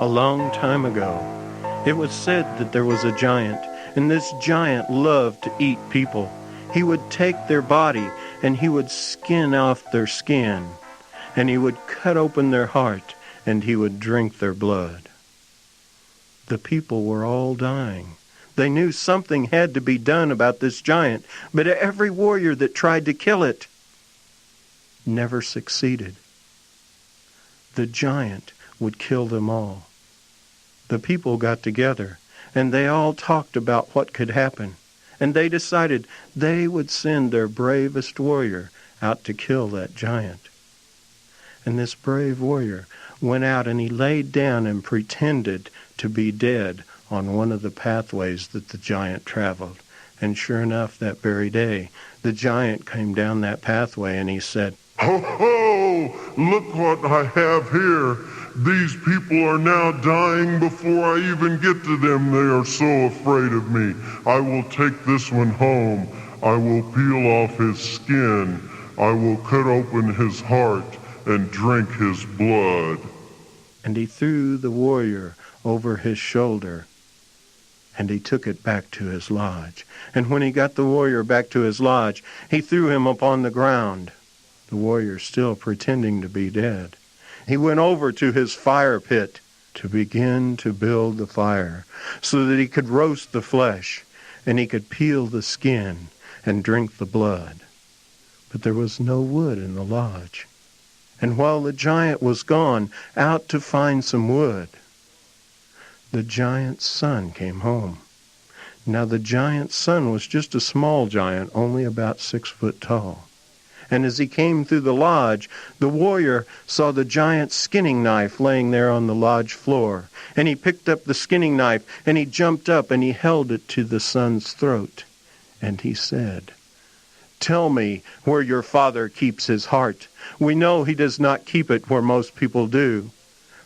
A long time ago, it was said that there was a giant, and this giant loved to eat people. He would take their body, and he would skin off their skin, and he would cut open their heart, and he would drink their blood. The people were all dying. They knew something had to be done about this giant, but every warrior that tried to kill it never succeeded. The giant would kill them all. The people got together, and they all talked about what could happen, and they decided they would send their bravest warrior out to kill that giant. And this brave warrior went out and he laid down and pretended to be dead on one of the pathways that the giant traveled. And sure enough, that very day, the giant came down that pathway and he said, "Ho, ho! Look what I have here. These people are now dying before I even get to them. They are so afraid of me. I will take this one home. I will peel off his skin. I will cut open his heart and drink his blood." And he threw the warrior over his shoulder, and he took it back to his lodge. And when he got the warrior back to his lodge, he threw him upon the ground, the warrior still pretending to be dead. He went over to his fire pit to begin to build the fire so that he could roast the flesh and he could peel the skin and drink the blood. But there was no wood in the lodge. And while the giant was gone out to find some wood, the giant's son came home. Now the giant's son was just a small giant, only about 6 foot tall. And as he came through the lodge, the warrior saw the giant's skinning knife laying there on the lodge floor. And he picked up the skinning knife, and he jumped up, and he held it to the son's throat. And he said, "Tell me where your father keeps his heart. We know he does not keep it where most people do.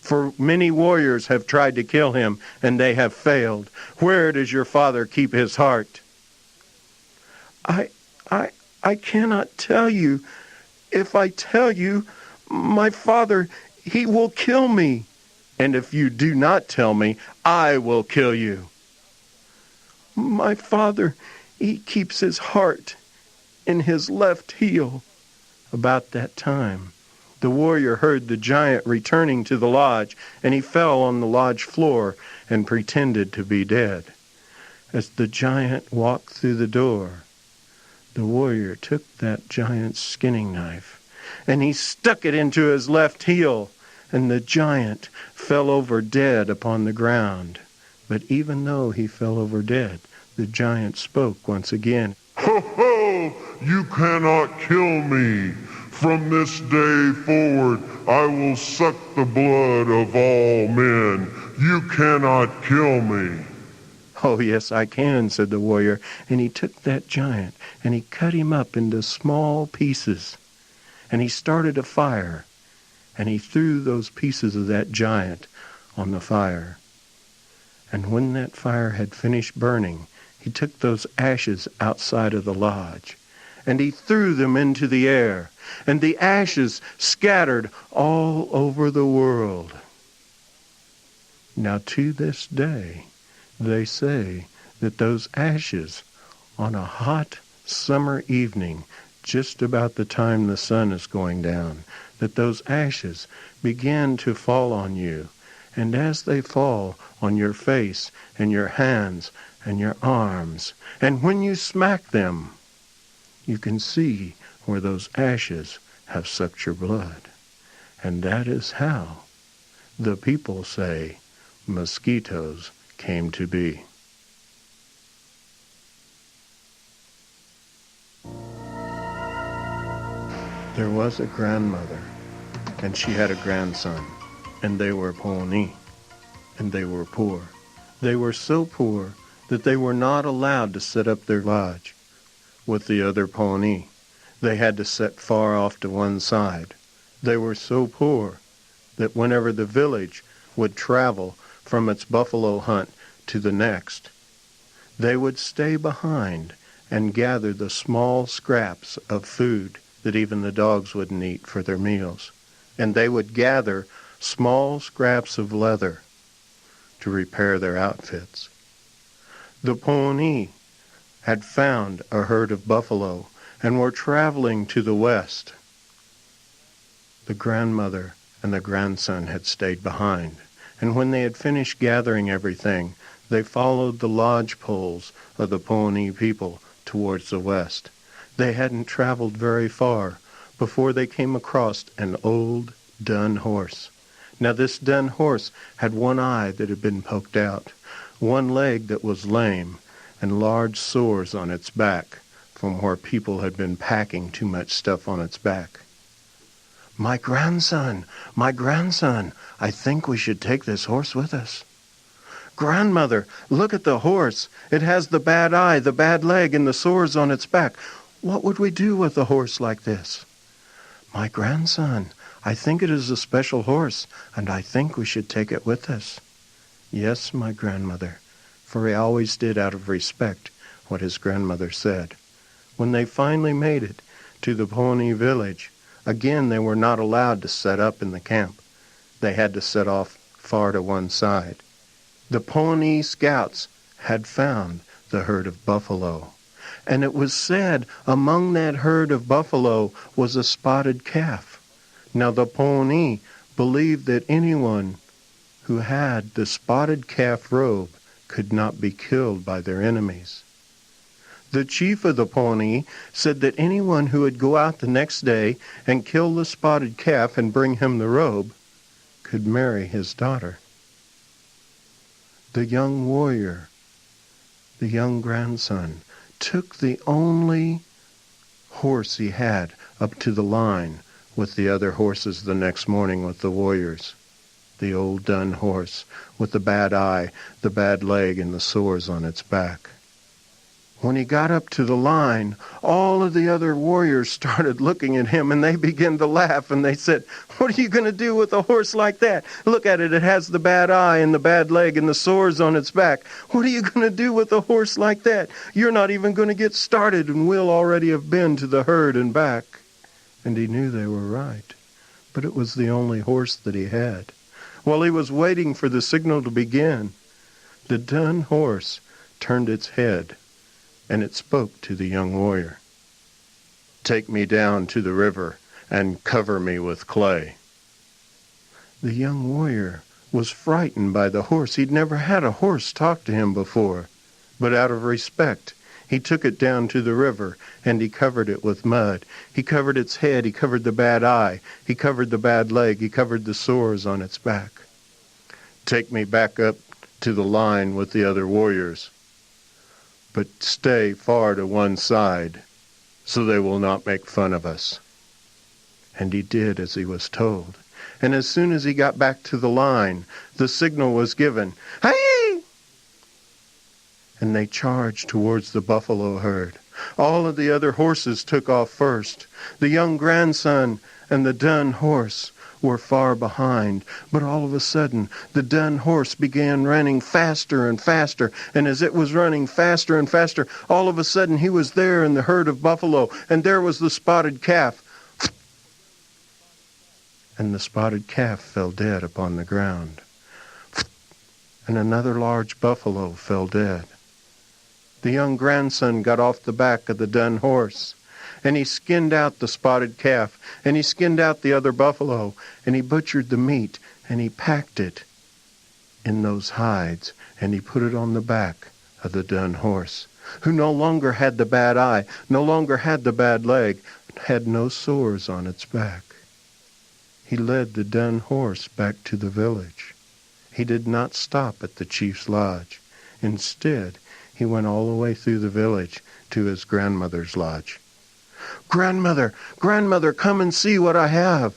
For many warriors have tried to kill him, and they have failed. Where does your father keep his heart?" I cannot tell you. If I tell you, my father, he will kill me. And if you do not tell me, I will kill you. My father, he keeps his heart in his left heel. About that time, the warrior heard the giant returning to the lodge, and he fell on the lodge floor and pretended to be dead. As the giant walked through the door, the warrior took that giant's skinning knife, and he stuck it into his left heel, and the giant fell over dead upon the ground. But even though he fell over dead, the giant spoke once again. "Ho, ho! You cannot kill me. From this day forward, I will suck the blood of all men. You cannot kill me." "Oh, yes, I can," said the warrior. And he took that giant, and he cut him up into small pieces. And he started a fire, and he threw those pieces of that giant on the fire. And when that fire had finished burning, he took those ashes outside of the lodge, and he threw them into the air, and the ashes scattered all over the world. Now to this day, they say that those ashes on a hot summer evening, just about the time the sun is going down, that those ashes begin to fall on you. And as they fall on your face and your hands and your arms, and when you smack them, you can see where those ashes have sucked your blood. And that is how the people say mosquitoes came to be. There was a grandmother, and she had a grandson, and they were Pawnee, and they were poor. They were so poor that they were not allowed to set up their lodge with the other Pawnee. They had to set far off to one side. They were so poor that whenever the village would travel from its buffalo hunt to the next, they would stay behind and gather the small scraps of food that even the dogs wouldn't eat for their meals. And they would gather small scraps of leather to repair their outfits. The Pawnee had found a herd of buffalo and were traveling to the west. The grandmother and the grandson had stayed behind, and when they had finished gathering everything, they followed the lodge poles of the Pawnee people towards the west. They hadn't traveled very far before they came across an old dun horse. Now this dun horse had one eye that had been poked out, one leg that was lame, and large sores on its back from where people had been packing too much stuff on its back. My grandson, I think we should take this horse with us. Grandmother, look at the horse. It has the bad eye, the bad leg, and the sores on its back. What would we do with a horse like this? My grandson, I think it is a special horse, and I think we should take it with us. Yes, my grandmother, for he always did out of respect what his grandmother said. When they finally made it to the Pawnee village, again they were not allowed to set up in the camp. They had to set off far to one side. The Pawnee scouts had found the herd of buffalo, and it was said among that herd of buffalo was a spotted calf. Now the Pawnee believed that anyone who had the spotted calf robe could not be killed by their enemies. The chief of the Pawnee said that anyone who would go out the next day and kill the spotted calf and bring him the robe could marry his daughter. The young warrior, the young grandson, took the only horse he had up to the line with the other horses the next morning with the warriors. The old dun horse with the bad eye, the bad leg, and the sores on its back. When he got up to the line, all of the other warriors started looking at him, and they began to laugh, and they said, "What are you going to do with a horse like that? Look at it, it has the bad eye and the bad leg and the sores on its back. What are you going to do with a horse like that? You're not even going to get started, and we'll already have been to the herd and back." And he knew they were right, but it was the only horse that he had. While he was waiting for the signal to begin, the dun horse turned its head, and it spoke to the young warrior. "Take me down to the river and cover me with clay." The young warrior was frightened by the horse. He'd never had a horse talk to him before, but out of respect, he took it down to the river, and he covered it with mud. He covered its head, he covered the bad eye, he covered the bad leg, he covered the sores on its back. "Take me back up to the line with the other warriors, but stay far to one side, so they will not make fun of us." And he did as he was told. And as soon as he got back to the line, the signal was given, "Hey!" And they charged towards the buffalo herd. All of the other horses took off first. The young grandson and the dun horse were far behind, but all of a sudden the dun horse began running faster and faster, and as it was running faster and faster, all of a sudden he was there in the herd of buffalo, and there was the spotted calf. And the spotted calf fell dead upon the ground, and another large buffalo fell dead. The young grandson got off the back of the dun horse, and he skinned out the spotted calf, and he skinned out the other buffalo, and he butchered the meat, and he packed it in those hides, and he put it on the back of the dun horse, who no longer had the bad eye, no longer had the bad leg, had no sores on its back. He led the dun horse back to the village. He did not stop at the chief's lodge. Instead, he went all the way through the village to his grandmother's lodge. "Grandmother, grandmother, come and see what I have."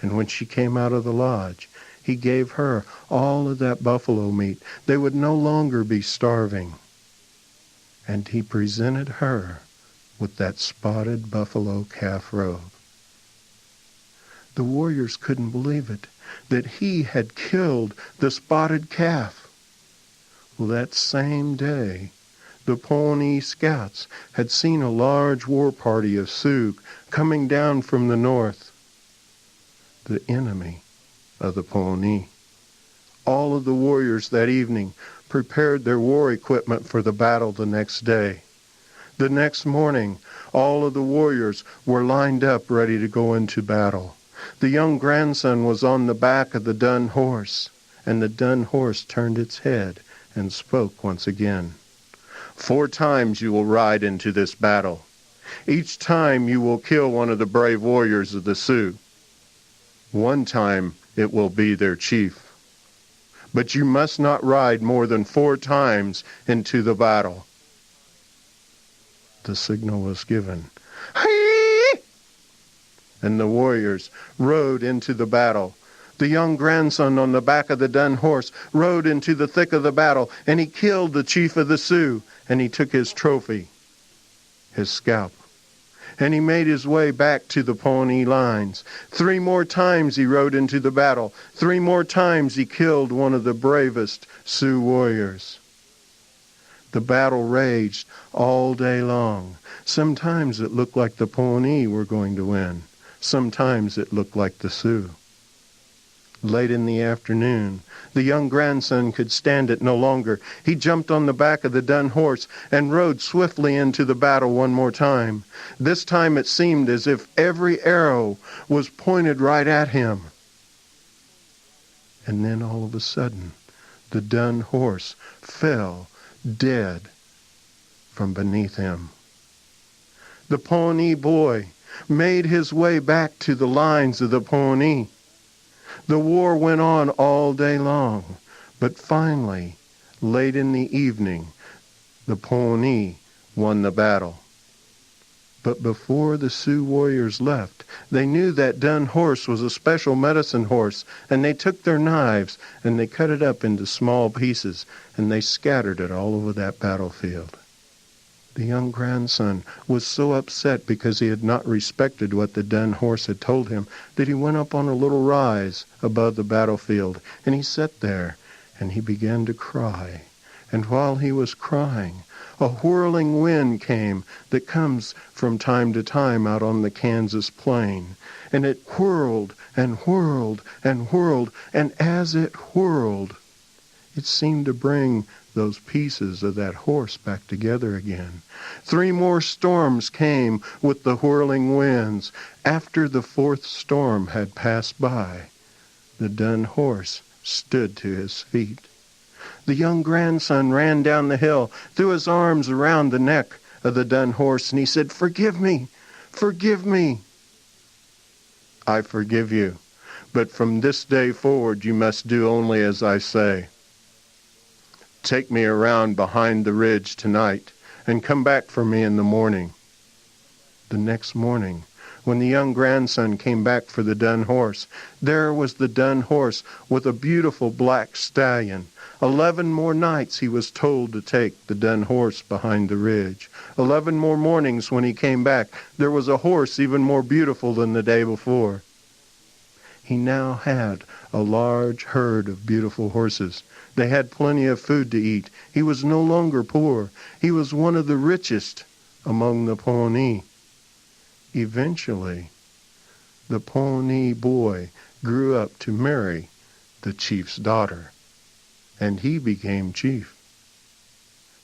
And when she came out of the lodge, he gave her all of that buffalo meat. They would no longer be starving. And he presented her with that spotted buffalo calf robe. The warriors couldn't believe it, that he had killed the spotted calf. Well, that same day, the Pawnee scouts had seen a large war party of Sioux coming down from the north, the enemy of the Pawnee. All of the warriors that evening prepared their war equipment for the battle the next day. The next morning, all of the warriors were lined up ready to go into battle. The young grandson was on the back of the dun horse, and the dun horse turned its head and spoke once again. 4 times you will ride into this battle. Each time you will kill one of the brave warriors of the Sioux. 1 time it will be their chief. But you must not ride more than 4 times into the battle. The signal was given. Hee! And the warriors rode into the battle. The young grandson on the back of the dun horse rode into the thick of the battle, and he killed the chief of the Sioux, and he took his trophy, his scalp. And he made his way back to the Pawnee lines. 3 more times he rode into the battle. 3 more times he killed one of the bravest Sioux warriors. The battle raged all day long. Sometimes it looked like the Pawnee were going to win. Sometimes it looked like the Sioux. Late in the afternoon, the young grandson could stand it no longer. He jumped on the back of the dun horse and rode swiftly into the battle one more time. This time it seemed as if every arrow was pointed right at him. And then all of a sudden, the dun horse fell dead from beneath him. The Pawnee boy made his way back to the lines of the Pawnee. The war went on all day long, but finally, late in the evening, the Pawnee won the battle. But before the Sioux warriors left, they knew that dun horse was a special medicine horse, and they took their knives and they cut it up into small pieces, and they scattered it all over that battlefield. The young grandson was so upset because he had not respected what the dun horse had told him that he went up on a little rise above the battlefield, and he sat there and he began to cry. And while he was crying, a whirling wind came that comes from time to time out on the Kansas plain. And it whirled and whirled and whirled, and as it whirled, it seemed to bring those pieces of that horse back together again. 3 more storms came with the whirling winds. After the 4th storm had passed by, the dun horse stood to his feet. The young grandson ran down the hill, threw his arms around the neck of the dun horse, and he said, "Forgive me, forgive me." "I forgive you, but from this day forward you must do only as I say. Take me around behind the ridge tonight and come back for me in the morning." The next morning, when the young grandson came back for the dun horse, there was the dun horse with a beautiful black stallion. 11 more nights he was told to take the dun horse behind the ridge. 11 more mornings when he came back, there was a horse even more beautiful than the day before. He now had a large herd of beautiful horses. They had plenty of food to eat. He was no longer poor. He was one of the richest among the Pawnee. Eventually, the Pawnee boy grew up to marry the chief's daughter, and he became chief.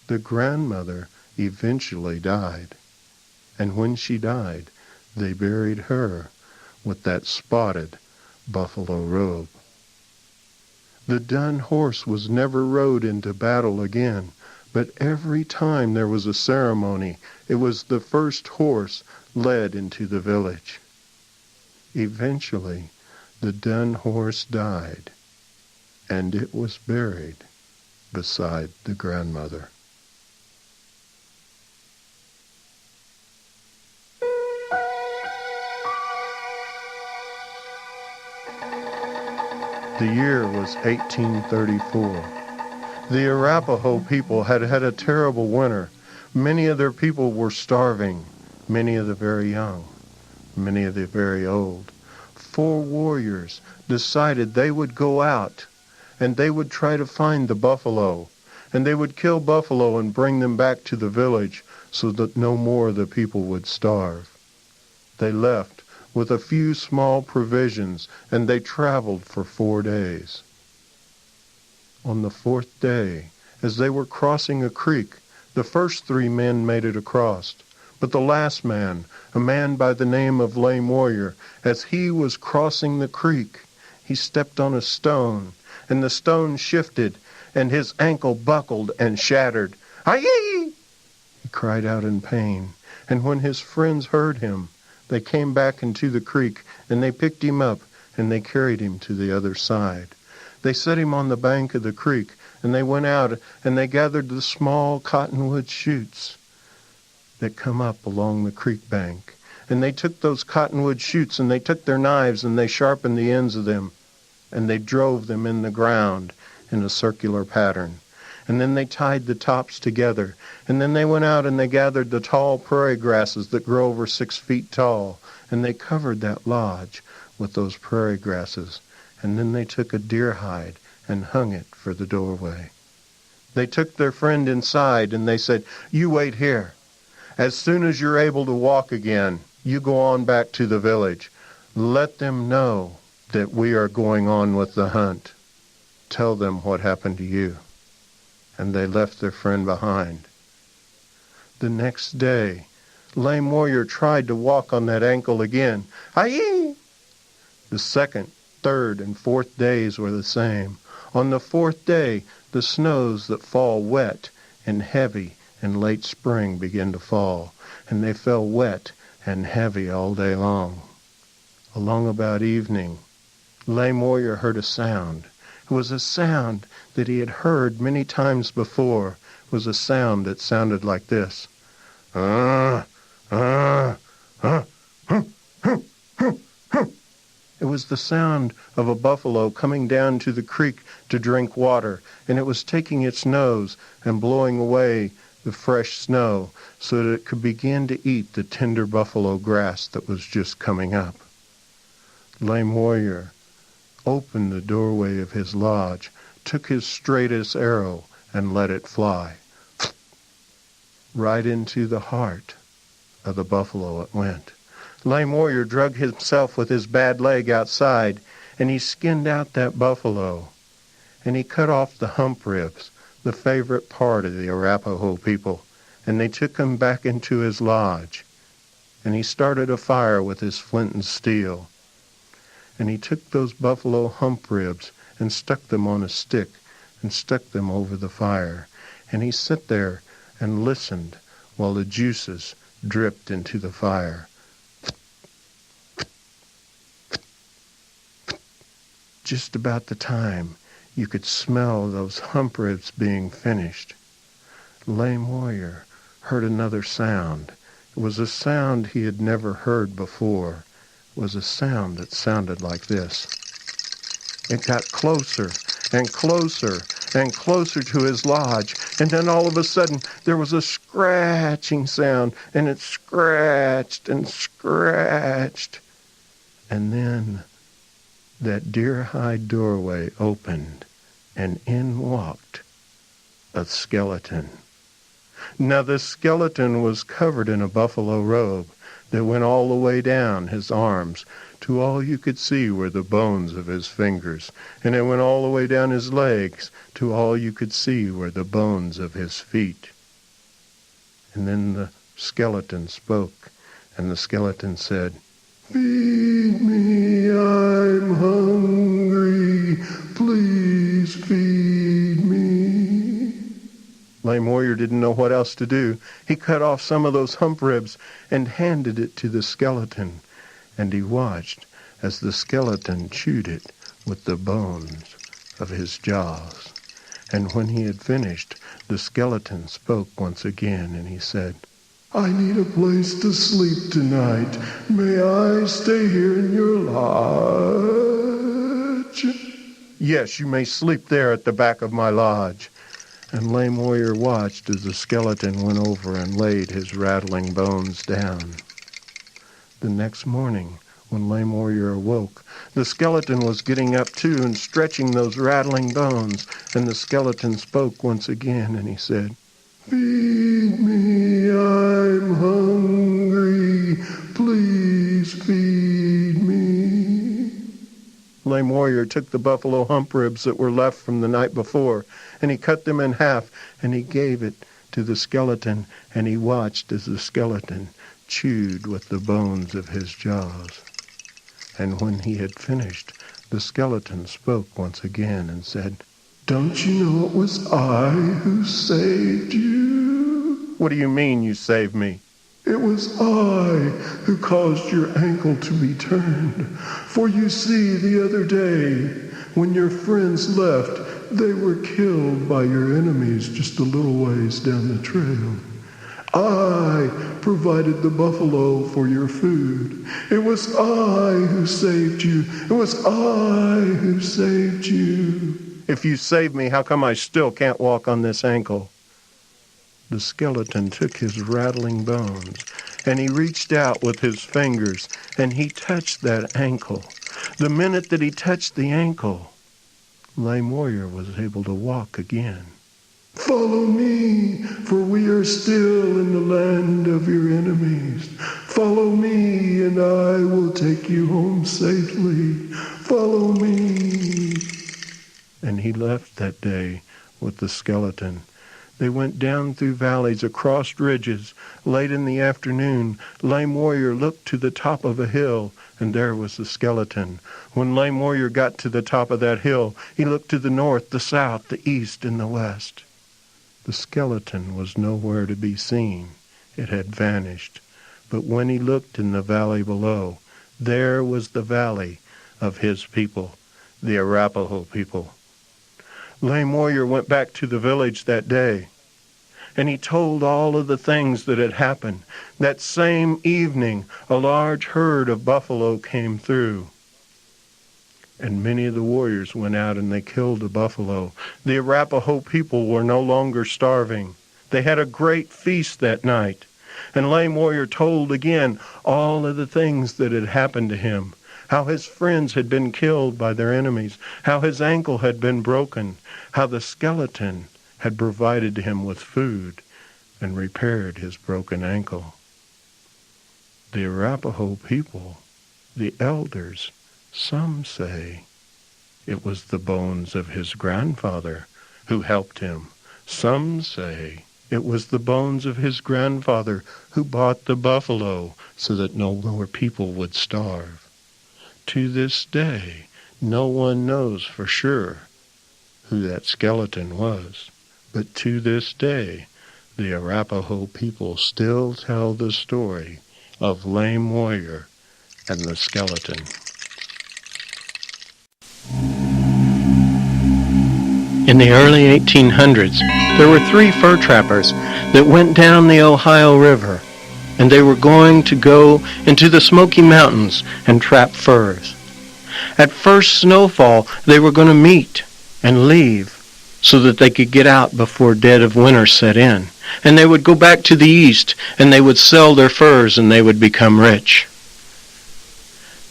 The grandmother eventually died, and when she died, they buried her with that spotted buffalo robe. The dun horse was never rode into battle again, but every time there was a ceremony, it was the first horse led into the village. Eventually, the dun horse died, and it was buried beside the grandmother. The year was 1834. The Arapaho people had had a terrible winter. Many of their people were starving, many of the very young, many of the very old. 4 warriors decided they would go out and they would try to find the buffalo, and they would kill buffalo and bring them back to the village so that no more of the people would starve. They left with a few small provisions, and they traveled for 4 days. On the 4th day, as they were crossing a creek, the first 3 men made it across. But the last man, a man by the name of Lame Warrior, as he was crossing the creek, he stepped on a stone, and the stone shifted, and his ankle buckled and shattered. "Aye!" He cried out in pain, and when his friends heard him, they came back into the creek, and they picked him up, and they carried him to the other side. They set him on the bank of the creek, and they went out, and they gathered the small cottonwood shoots that come up along the creek bank. And they took those cottonwood shoots, and they took their knives, and they sharpened the ends of them, and they drove them in the ground in a circular pattern. And then they tied the tops together, and then they went out and they gathered the tall prairie grasses that grow over 6 feet tall, and they covered that lodge with those prairie grasses. And then they took a deer hide and hung it for the doorway. They took their friend inside, and they said, "You wait here. As soon as you're able to walk again, you go on back to the village. Let them know that we are going on with the hunt. Tell them what happened to you." And they left their friend behind. The next day, Lame Warrior tried to walk on that ankle again. Aye! The 2nd, 3rd, and 4th days were the same. On the 4th day, the snows that fall wet and heavy in late spring began to fall, and they fell wet and heavy all day long. Along about evening, Lame Warrior heard a sound. It was a sound that he had heard many times before. It was a sound that sounded like this. It was the sound of a buffalo coming down to the creek to drink water, and it was taking its nose and blowing away the fresh snow so that it could begin to eat the tender buffalo grass that was just coming up. Lame Warrior opened the doorway of his lodge, took his straightest arrow, and let it fly. Right into the heart of the buffalo it went. Lame Warrior drug himself with his bad leg outside, and he skinned out that buffalo, and he cut off the hump ribs, the favorite part of the Arapaho people, and they took him back into his lodge, and he started a fire with his flint and steel. And he took those buffalo hump ribs and stuck them on a stick and stuck them over the fire. And he sat there and listened while the juices dripped into the fire. Just about the time you could smell those hump ribs being finished, Lame Warrior heard another sound. It was a sound he had never heard before. Was a sound that sounded like this. It got closer and closer and closer to his lodge, and then all of a sudden there was a scratching sound, and it scratched and scratched. And then that deer-hide doorway opened, and in walked a skeleton. Now the skeleton was covered in a buffalo robe that went all the way down his arms. To all you could see were the bones of his fingers, and it went all the way down his legs. To all you could see were the bones of his feet. And then the skeleton spoke, and the skeleton said, "Feed me, I'm hungry, please feed me." Lame Warrior didn't know what else to do. He cut off some of those hump ribs and handed it to the skeleton, and he watched as the skeleton chewed it with the bones of his jaws. And when he had finished, the skeleton spoke once again, and he said, "I need a place to sleep tonight. May I stay here in your lodge?" "Yes, you may sleep there at the back of my lodge." And Lame Warrior watched as the skeleton went over and laid his rattling bones down. The next morning, when Lame Warrior awoke, the skeleton was getting up too and stretching those rattling bones, and the skeleton spoke once again, and he said, "Feed me, I'm hungry, please feed me." Lame Warrior took the buffalo hump ribs that were left from the night before, and he cut them in half, and he gave it to the skeleton, and he watched as the skeleton chewed with the bones of his jaws. And when he had finished, the skeleton spoke once again and said, "Don't you know it was I who saved you?" "What do you mean you saved me?" "It was I who caused your ankle to be turned. For you see, the other day, when your friends left, they were killed by your enemies just a little ways down the trail. I provided the buffalo for your food. It was I who saved you. It was I who saved you." "If you saved me, how come I still can't walk on this ankle?" The skeleton took his rattling bones, and he reached out with his fingers, and he touched that ankle. The minute that he touched the ankle, Lame Warrior was able to walk again. "Follow me, for we are still in the land of your enemies. Follow me, and I will take you home safely. Follow me." And he left that day with the skeleton. They went down through valleys, across ridges. Late in the afternoon, Lame Warrior looked to the top of a hill, and there was the skeleton. When Lame Warrior got to the top of that hill, he looked to the north, the south, the east, and the west. The skeleton was nowhere to be seen. It had vanished. But when he looked in the valley below, there was the valley of his people, the Arapaho people. Lame Warrior went back to the village that day, and he told all of the things that had happened. That same evening, a large herd of buffalo came through, and many of the warriors went out and they killed the buffalo. The Arapaho people were no longer starving. They had a great feast that night, and Lame Warrior told again all of the things that had happened to him. How his friends had been killed by their enemies, how his ankle had been broken, how the skeleton had provided him with food and repaired his broken ankle. The Arapaho people, the elders, some say it was the bones of his grandfather who helped him. Some say it was the bones of his grandfather who bought the buffalo so that no more people would starve. To this day, no one knows for sure who that skeleton was. But to this day, the Arapaho people still tell the story of Lame Warrior and the skeleton. In the early 1800s, there were 3 fur trappers that went down the Ohio River, and they were going to go into the Smoky Mountains and trap furs. At first snowfall, they were going to meet and leave so that they could get out before dead of winter set in. And they would go back to the east, and they would sell their furs, and they would become rich.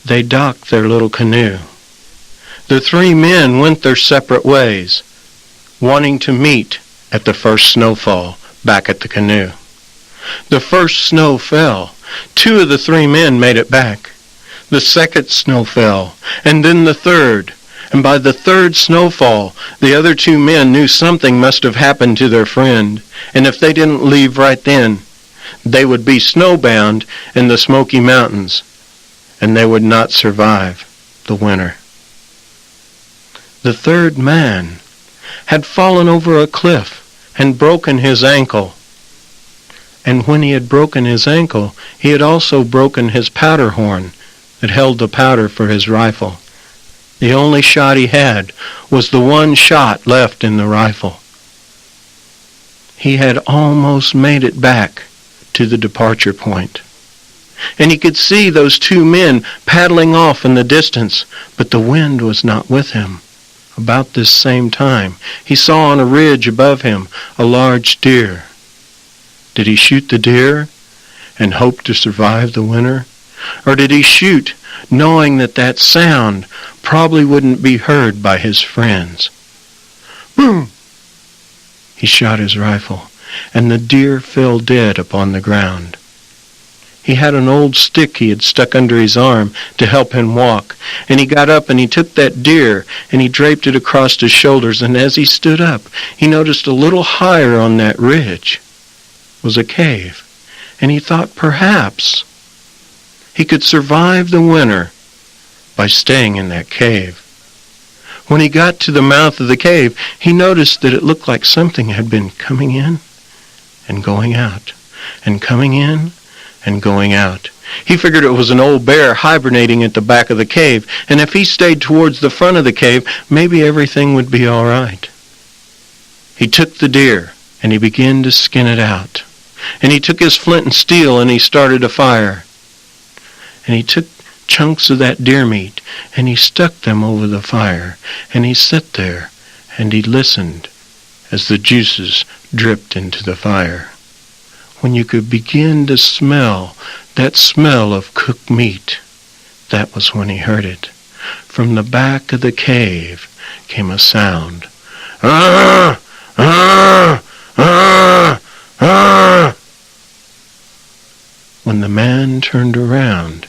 They docked their little canoe. The 3 men went their separate ways, wanting to meet at the first snowfall back at the canoe. The first snow fell. 2 of the 3 men made it back. The second snow fell, and then the third. And by the third snowfall, the other 2 men knew something must have happened to their friend, and if they didn't leave right then, they would be snowbound in the Smoky Mountains, and they would not survive the winter. The third man had fallen over a cliff and broken his ankle. And when he had broken his ankle, he had also broken his powder horn that held the powder for his rifle. The only shot he had was the one shot left in the rifle. He had almost made it back to the departure point. And he could see those 2 men paddling off in the distance, but the wind was not with him. About this same time, he saw on a ridge above him a large deer. Did he shoot the deer and hope to survive the winter? Or did he shoot knowing that that sound probably wouldn't be heard by his friends? Boom! He shot his rifle, and the deer fell dead upon the ground. He had an old stick he had stuck under his arm to help him walk, and he got up and he took that deer and he draped it across his shoulders, and as he stood up, he noticed a little higher on that ridge was a cave, and he thought perhaps he could survive the winter by staying in that cave. When he got to the mouth of the cave, he noticed that it looked like something had been coming in and going out, and coming in and going out. He figured it was an old bear hibernating at the back of the cave, and if he stayed towards the front of the cave, maybe everything would be all right. He took the deer, and he began to skin it out. And he took his flint and steel, and he started a fire. And he took chunks of that deer meat, and he stuck them over the fire, and he sat there, and he listened as the juices dripped into the fire. When you could begin to smell that smell of cooked meat, that was when he heard it. From the back of the cave came a sound. Ah! Ah! Ah! Ah! When the man turned around,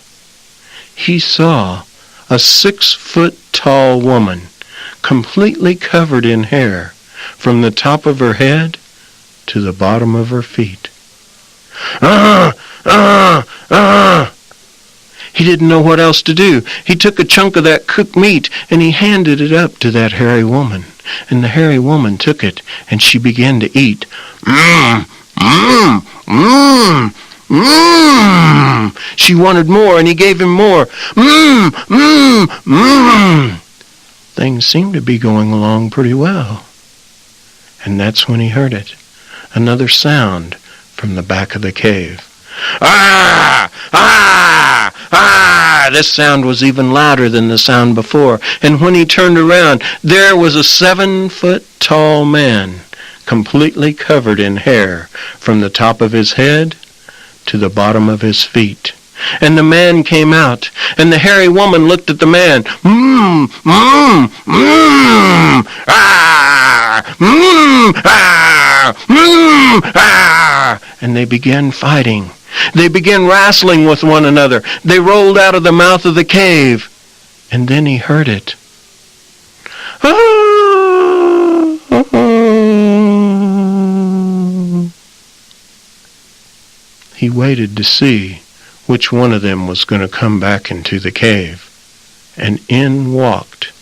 he saw a 6-foot-tall woman, completely covered in hair, from the top of her head to the bottom of her feet. Ah! Ah! Ah! He didn't know what else to do. He took a chunk of that cooked meat and he handed it up to that hairy woman. And the hairy woman took it and she began to eat. Mmm! Mmm! Mmm! Mmm! She wanted more and he gave him more. Mmm! Mmm! Mmm! Things seemed to be going along pretty well. And that's when he heard it. Another sound from the back of the cave. Ah! Ah! Ah! This sound was even louder than the sound before. And when he turned around, there was a 7-foot-tall man, completely covered in hair, from the top of his head to the bottom of his feet. And the man came out, and the hairy woman looked at the man. Mmm! Mmm! Mmm! Ah! Mmm! Ah! Mmm! Ah! And they began fighting. They began wrestling with one another. They rolled out of the mouth of the cave. And then he heard it. He waited to see which one of them was going to come back into the cave. And in walked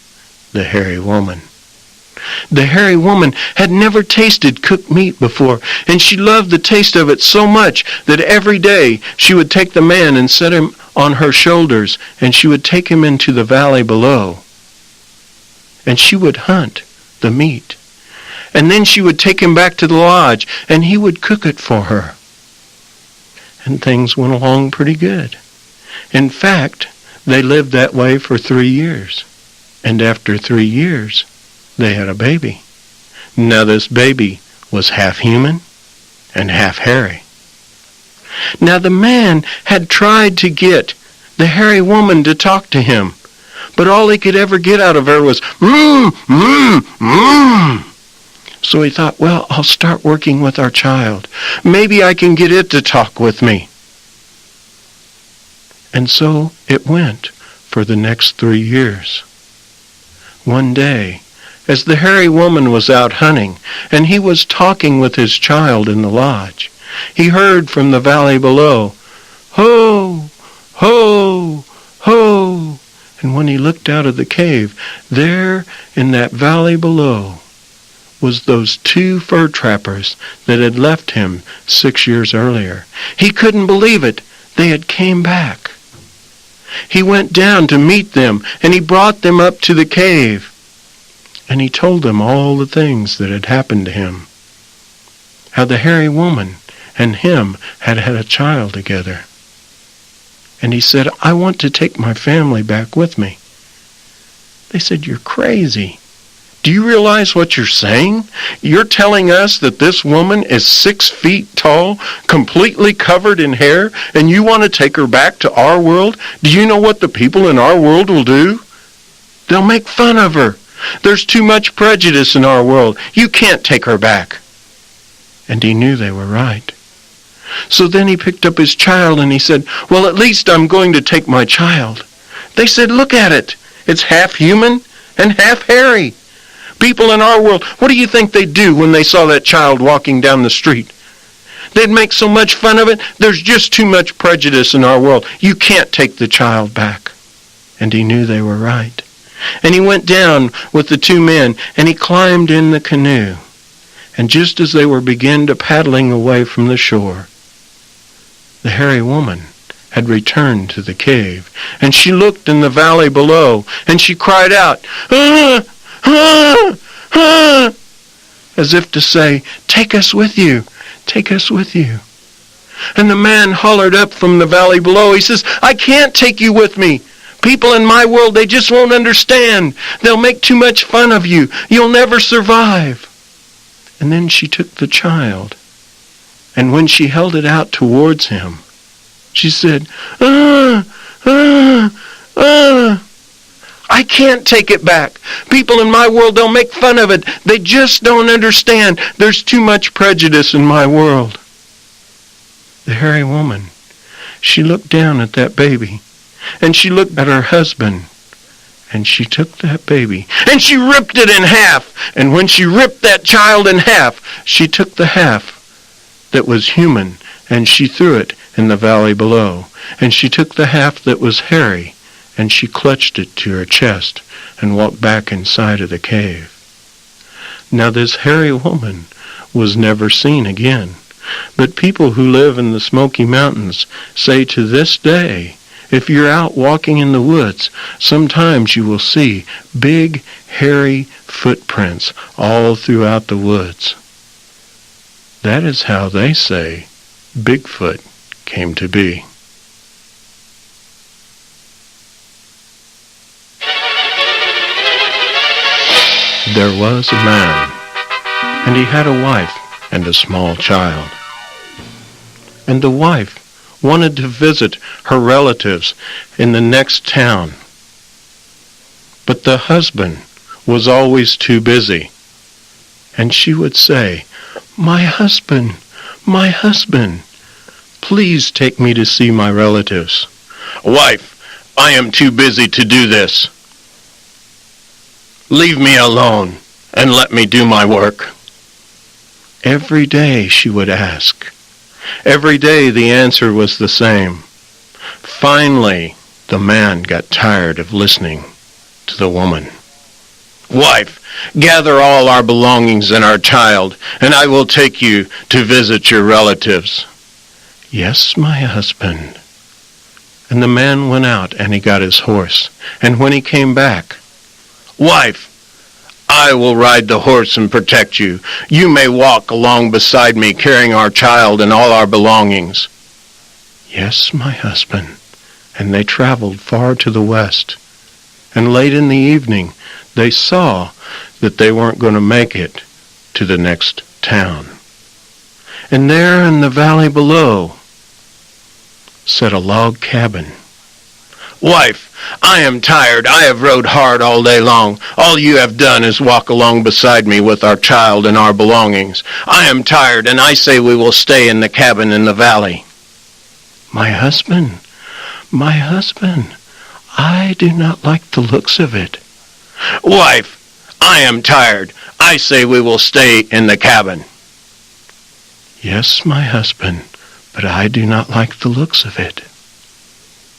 the hairy woman. The hairy woman had never tasted cooked meat before, and she loved the taste of it so much that every day she would take the man and set him on her shoulders, and she would take him into the valley below. And she would hunt the meat. And then she would take him back to the lodge, and he would cook it for her. And things went along pretty good. In fact, they lived that way for 3 years. And after 3 years, they had a baby. Now this baby was half human and half hairy. Now the man had tried to get the hairy woman to talk to him, but all he could ever get out of her was, mmm, mmm, mmm. So he thought, well, I'll start working with our child. Maybe I can get it to talk with me. And so it went for the next 3 years. One day, as the hairy woman was out hunting, and he was talking with his child in the lodge, he heard from the valley below, ho, ho, ho. And when he looked out of the cave, there in that valley below was those 2 fur trappers that had left him 6 years earlier. He couldn't believe it. They had came back. He went down to meet them, and he brought them up to the cave. And he told them all the things that had happened to him. How the hairy woman and him had had a child together. And he said, I want to take my family back with me. They said, you're crazy. Do you realize what you're saying? You're telling us that this woman is 6 feet tall, completely covered in hair, and you want to take her back to our world? Do you know what the people in our world will do? They'll make fun of her. There's too much prejudice in our world. You can't take her back. And he knew they were right. So then he picked up his child and he said, "Well, at least I'm going to take my child." They said, "Look at it. It's half human and half hairy." People in our world, what do you think they'd do when they saw that child walking down the street? They'd make so much fun of it. There's just too much prejudice in our world. You can't take the child back. And he knew they were right. And he went down with the two men, and he climbed in the canoe. And just as they were beginning to paddling away from the shore, the hairy woman had returned to the cave, and she looked in the valley below, and she cried out, "Ah! Ah! Ah!" as if to say, "Take us with you, take us with you." And the man hollered up from the valley below. He says, "I can't take you with me. People in my world, they just won't understand. They'll make too much fun of you. You'll never survive." And then she took the child, and when she held it out towards him, she said, "Ah, ah, ah. I can't take it back. People in my world, they'll make fun of it. They just don't understand. There's too much prejudice in my world." The hairy woman, she looked down at that baby, and she looked at her husband, and she took that baby, and she ripped it in half. And when she ripped that child in half, she took the half that was human, and she threw it in the valley below. And she took the half that was hairy, and she clutched it to her chest and walked back inside of the cave. Now this hairy woman was never seen again. But people who live in the Smoky Mountains say to this day, if you're out walking in the woods, sometimes you will see big, hairy footprints all throughout the woods. That is how they say Bigfoot came to be. There was a man, and he had a wife and a small child. And the wife wanted to visit her relatives in the next town. But the husband was always too busy. And she would say, my husband, please take me to see my relatives." "Wife, I am too busy to do this. Leave me alone and let me do my work." Every day she would ask. Every day the answer was the same. Finally, the man got tired of listening to the woman. "Wife, gather all our belongings and our child, and I will take you to visit your relatives." "Yes, my husband." And the man went out and he got his horse. And when he came back, "Wife, I will ride the horse and protect you. You may walk along beside me carrying our child and all our belongings." "Yes, my husband." And they traveled far to the west. And late in the evening, they saw that they weren't going to make it to the next town. And there in the valley below sat a log cabin. "Wife, I am tired. I have rode hard all day long. All you have done is walk along beside me with our child and our belongings. I am tired, and I say we will stay in the cabin in the valley." My husband, I do not like the looks of it." "Wife, I am tired. I say we will stay in the cabin." "Yes, my husband, but I do not like the looks of it."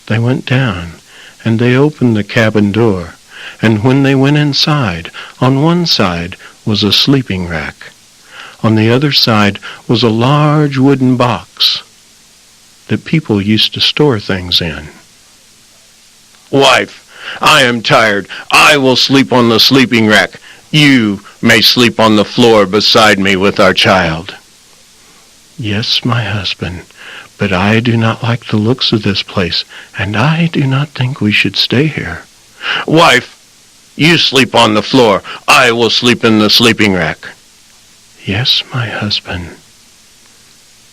They went down, and they opened the cabin door, and when they went inside, on one side was a sleeping rack. On the other side was a large wooden box that people used to store things in. "Wife, I am tired. I will sleep on the sleeping rack. You may sleep on the floor beside me with our child." "Yes, my husband, but I do not like the looks of this place, and I do not think we should stay here." "Wife, you sleep on the floor. I will sleep in the sleeping rack." "Yes, my husband."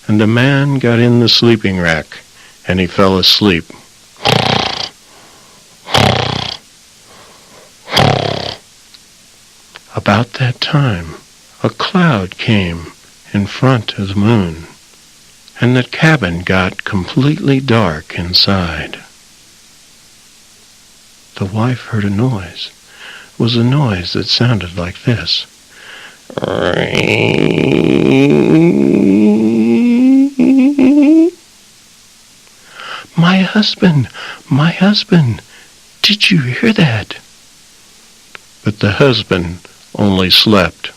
And the man got in the sleeping rack, and he fell asleep. About that time, a cloud came in front of the moon. and the cabin got completely dark inside. The wife heard a noise. It was a noise that sounded like this. My husband, did you hear that? But the husband only slept.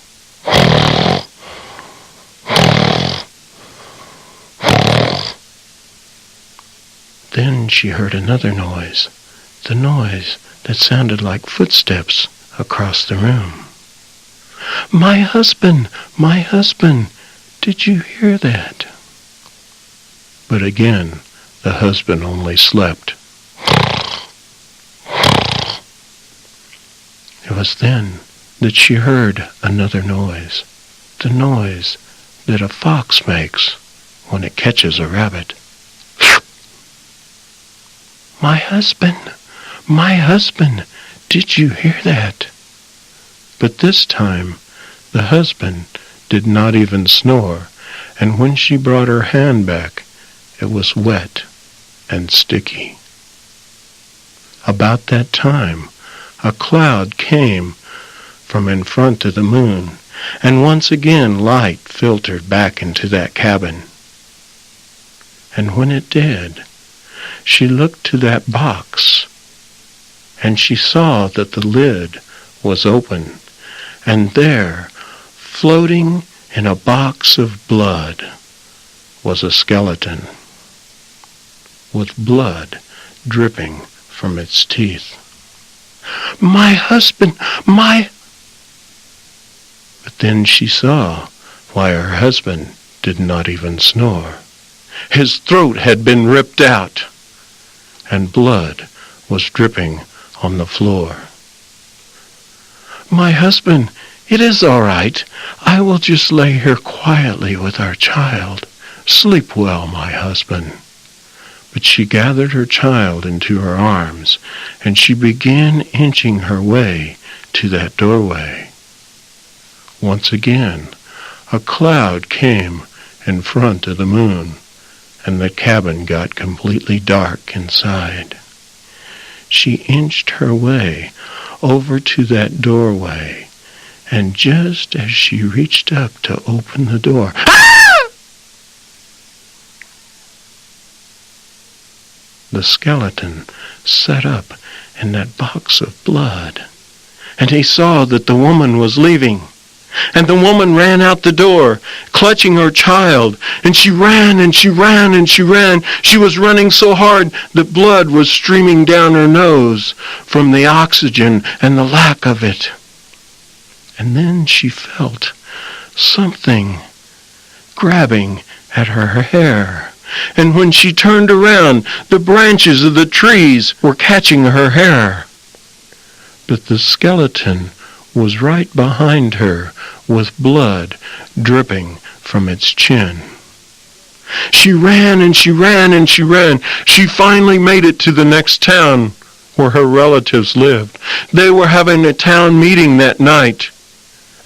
Then she heard another noise, the noise that sounded like footsteps across the room. My husband, did you hear that? But again, the husband only slept. It was then that she heard another noise, the noise that a fox makes when it catches a rabbit. My husband, did you hear that? But this time, the husband did not even snore, and when she brought her hand back, it was wet and sticky. About that time, a cloud came from in front of the moon, and once again light filtered back into that cabin. And when it did, she looked to that box, and she saw that the lid was open, and there, floating in a box of blood, was a skeleton, with blood dripping from its teeth. My husband, But then she saw why her husband did not even snore. His throat had been ripped out, and blood was dripping on the floor. My husband, it is all right. I will just lay here quietly with our child. Sleep well, my husband. But she gathered her child into her arms, and she began inching her way to that doorway. Once again, a cloud came in front of the moon, and the cabin got completely dark inside. She inched her way over to that doorway, and just as she reached up to open the door, the skeleton sat up in that box of blood, and he saw that the woman was leaving. And the woman ran out the door, clutching her child, and she ran and she ran and she ran. She was running so hard that blood was streaming down her nose from the oxygen and the lack of it. And then she felt something grabbing at her hair. And when she turned around, the branches of the trees were catching her hair. But the skeleton was right behind her with blood dripping from its chin. She ran and she ran and she ran. She finally made it to the next town where her relatives lived. They were having a town meeting that night,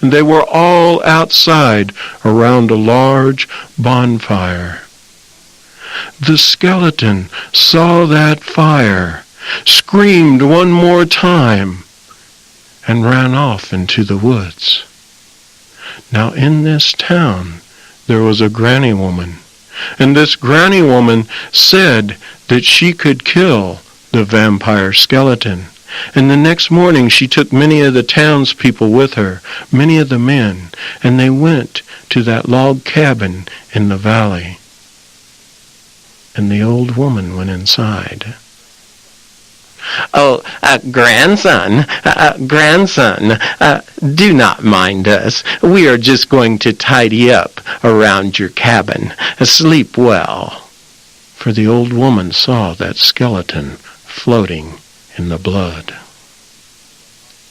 and they were all outside around a large bonfire. The skeleton saw that fire, screamed one more time, and ran off into the woods. Now in this town, there was a granny woman, and this granny woman said that she could kill the vampire skeleton. And the next morning she took many of the townspeople with her, many of the men, and they went to that log cabin in the valley. And the old woman went inside. Oh, grandson, do not mind us. We are just going to tidy up around your cabin. Sleep well. For the old woman saw that skeleton floating in the blood.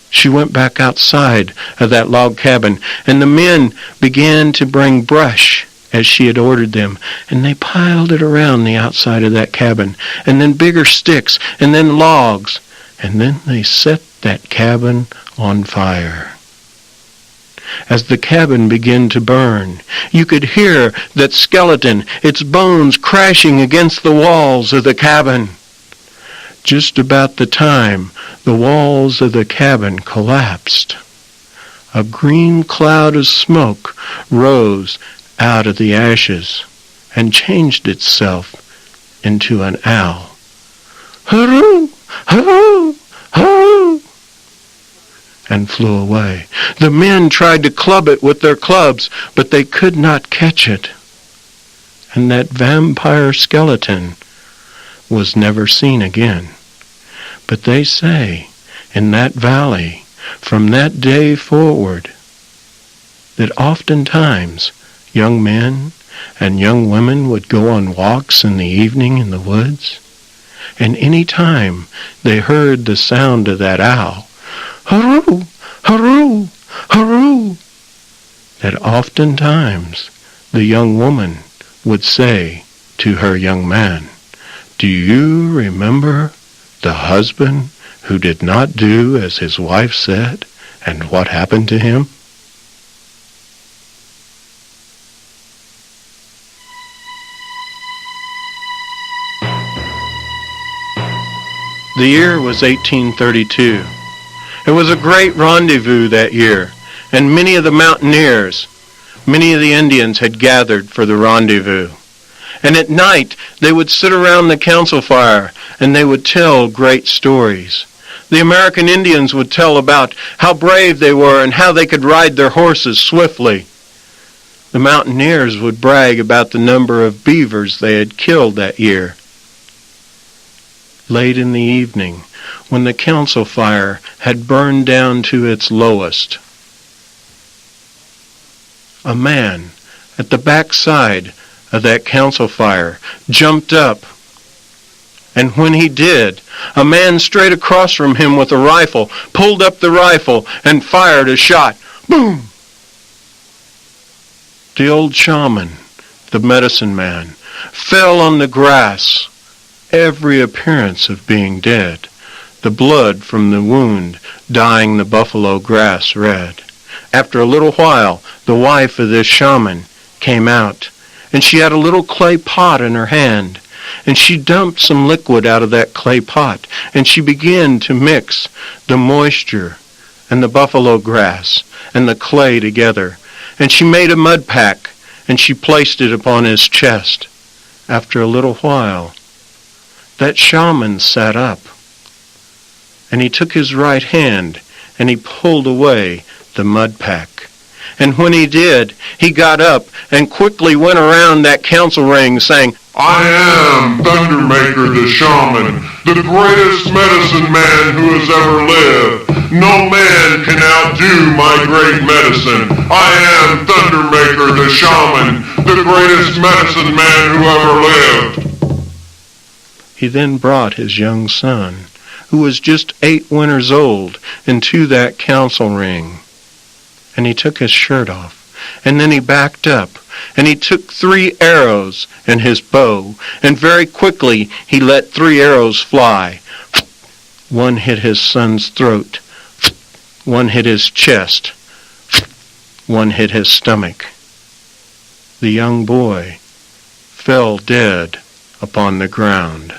She went back outside of that log cabin, and the men began to bring brush as she had ordered them, and they piled it around the outside of that cabin, and then bigger sticks, and then logs, and then they set that cabin on fire. as the cabin began to burn. You could hear that skeleton, its bones crashing against the walls of the cabin. Just about the time the walls of the cabin collapsed, a green cloud of smoke rose out of the ashes and changed itself into an owl. Hurroo! Hurroo! Hurroo! And flew away. The men tried to club it with their clubs, but they could not catch it. And that vampire skeleton was never seen again. But they say, in that valley, from that day forward, that oftentimes young men and young women would go on walks in the evening in the woods, and any time they heard the sound of that owl, hurroo, hurroo, hurroo, that oftentimes the young woman would say to her young man, do you remember the husband who did not do as his wife said, and what happened to him? The year was 1832. It was a great rendezvous that year, and many of the mountaineers, many of the Indians had gathered for the rendezvous. And at night they would sit around the council fire and they would tell great stories. The American Indians would tell about how brave they were and how they could ride their horses swiftly. The mountaineers would brag about the number of beavers they had killed that year. Late in the evening, when the council fire had burned down to its lowest, a man at the back side of that council fire jumped up, and when he did, a man straight across from him with a rifle pulled up the rifle and fired a shot. Boom! The old shaman, the medicine man, fell on the grass, every appearance of being dead, the blood from the wound dyeing the buffalo grass red. After a little while, the wife of this shaman came out, and she had a little clay pot in her hand, and she dumped some liquid out of that clay pot, and she began to mix the moisture and the buffalo grass and the clay together, and she made a mud pack, and she placed it upon his chest. After a little while, that shaman sat up, and he took his right hand, and he pulled away the mud pack. And when he did, he got up and quickly went around that council ring saying, I am Thundermaker the shaman, the greatest medicine man who has ever lived. No man can outdo my great medicine. I am Thundermaker the shaman, the greatest medicine man who ever lived. He then brought his young son, who was just 8 winters old, into that council ring. And he took his shirt off, and then he backed up, and he took 3 arrows in his bow, and very quickly he let 3 arrows fly. One hit his son's throat, one hit his chest, one hit his stomach. The young boy fell dead upon the ground,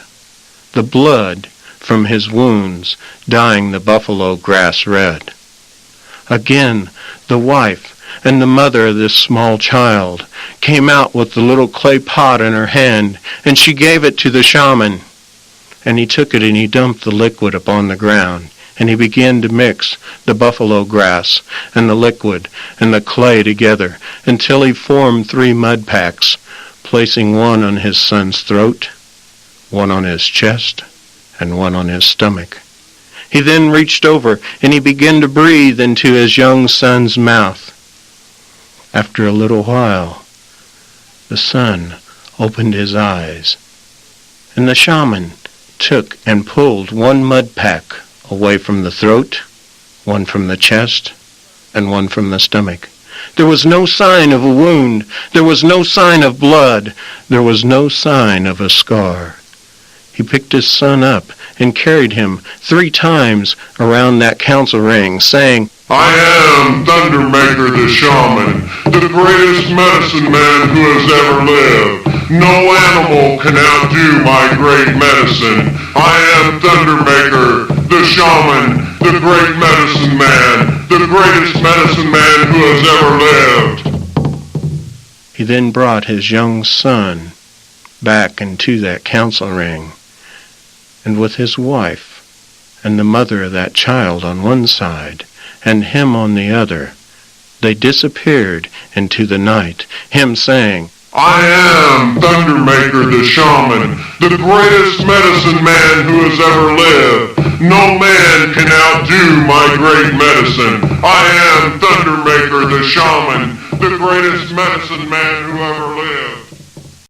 the blood from his wounds dyeing the buffalo grass red. Again, the wife and the mother of this small child came out with the little clay pot in her hand, and she gave it to the shaman. And he took it and he dumped the liquid upon the ground, and he began to mix the buffalo grass and the liquid and the clay together until he formed 3 mud packs, placing one on his son's throat, one on his chest, and one on his stomach. He then reached over and he began to breathe into his young son's mouth. After a little while, the son opened his eyes, and the shaman took and pulled 1 mud pack away from the throat, one from the chest, and one from the stomach. There was no sign of a wound. There was no sign of blood. There was no sign of a scar. He picked his son up and carried him 3 times around that council ring, saying, I am Thundermaker the Shaman, the greatest medicine man who has ever lived. No animal can outdo my great medicine. I am Thundermaker the Shaman, the great medicine man, the greatest medicine man who has ever lived. He then brought his young son back into that council ring, and with his wife and the mother of that child on one side, and him on the other, they disappeared into the night, him saying, I am Thundermaker the Shaman, the greatest medicine man who has ever lived. No man can outdo my great medicine. I am Thundermaker the Shaman, the greatest medicine man who ever lived.